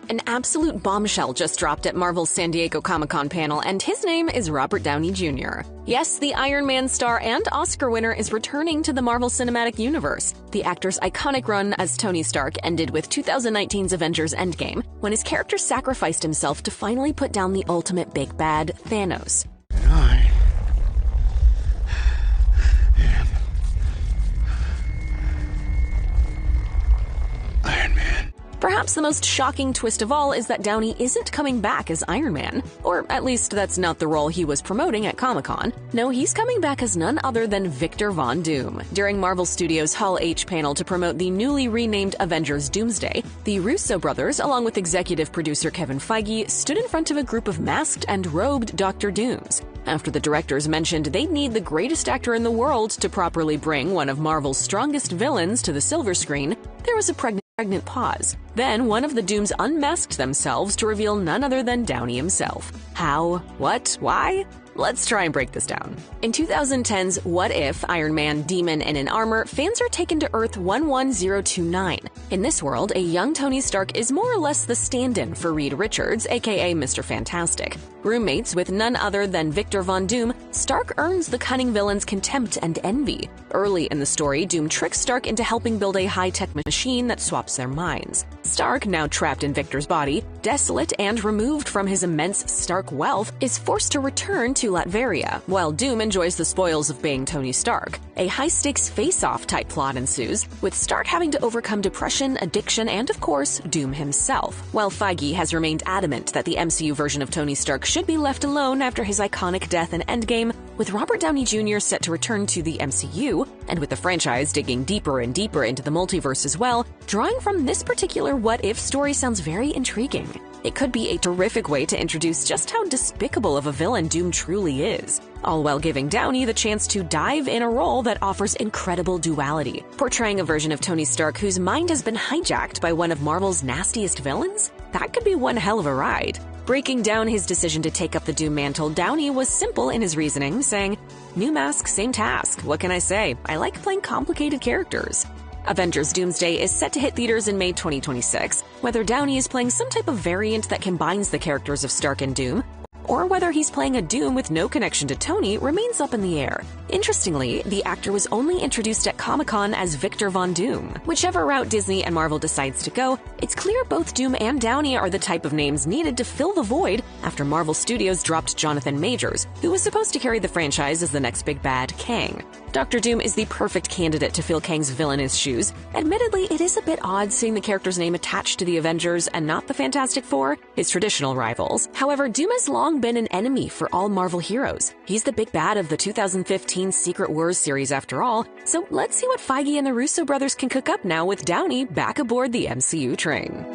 An absolute bombshell just dropped at Marvel's San Diego Comic-Con panel, and his name is Robert Downey Jr. Yes, the Iron Man star and Oscar winner is returning to the Marvel Cinematic Universe. The actor's iconic run as Tony Stark ended with 2019's Avengers Endgame, when his character sacrificed himself to finally put down the ultimate big bad, Thanos. Perhaps the most shocking twist of all is that Downey isn't coming back as Iron Man. Or at least that's not the role he was promoting at Comic-Con. No, he's coming back as none other than Victor Von Doom. During Marvel Studios' Hall H panel to promote the newly renamed Avengers Doomsday, the Russo brothers, along with executive producer Kevin Feige, stood in front of a group of masked and robed Dr. Dooms. After the directors mentioned they'd need the greatest actor in the world to properly bring one of Marvel's strongest villains to the silver screen, there was a pregnant pause. Then one of the Dooms unmasked themselves to reveal none other than Downey himself. How? What? Why? Let's try and break this down. In 2010's What If, Iron Man, Demon, and in Armor, fans are taken to Earth 11029. In this world, a young Tony Stark is more or less the stand-in for Reed Richards, aka Mr. Fantastic. Roommates with none other than Victor Von Doom, Stark earns the cunning villain's contempt and envy. Early in the story, Doom tricks Stark into helping build a high-tech machine that swaps their minds. Stark, now trapped in Victor's body, desolate and removed from his immense Stark wealth, is forced to return to Latveria, while Doom enjoys the spoils of being Tony Stark. A high-stakes face-off type plot ensues, with Stark having to overcome depression, addiction, and of course, Doom himself. While Feige has remained adamant that the MCU version of Tony Stark should be left alone after his iconic death in Endgame, with Robert Downey Jr. set to return to the MCU, and with the franchise digging deeper and deeper into the multiverse as well, drawing from this particular what-if story sounds very intriguing. It could be a terrific way to introduce just how despicable of a villain Doom truly is, all while giving Downey the chance to dive in a role that offers incredible duality, portraying a version of Tony Stark whose mind has been hijacked by one of Marvel's nastiest villains. That could be one hell of a ride. Breaking down his decision to take up the Doom mantle, Downey was simple in his reasoning, saying, "New mask, same task. What can I say? I like playing complicated characters." Avengers Doomsday is set to hit theaters in May 2026. Whether Downey is playing some type of variant that combines the characters of Stark and Doom, or whether he's playing a Doom with no connection to Tony, remains up in the air. Interestingly, the actor was only introduced at Comic-Con as Victor Von Doom. Whichever route Disney and Marvel decides to go, it's clear both Doom and Downey are the type of names needed to fill the void after Marvel Studios dropped Jonathan Majors, who was supposed to carry the franchise as the next big bad, Kang. Dr. Doom is the perfect candidate to fill Kang's villainous shoes. Admittedly, it is a bit odd seeing the character's name attached to the Avengers and not the Fantastic Four, his traditional rivals. However, Doom has long been an enemy for all Marvel heroes. He's the big bad of the 2015 Secret Wars series after all, so let's see what Feige and the Russo brothers can cook up now with Downey back aboard the MCU train.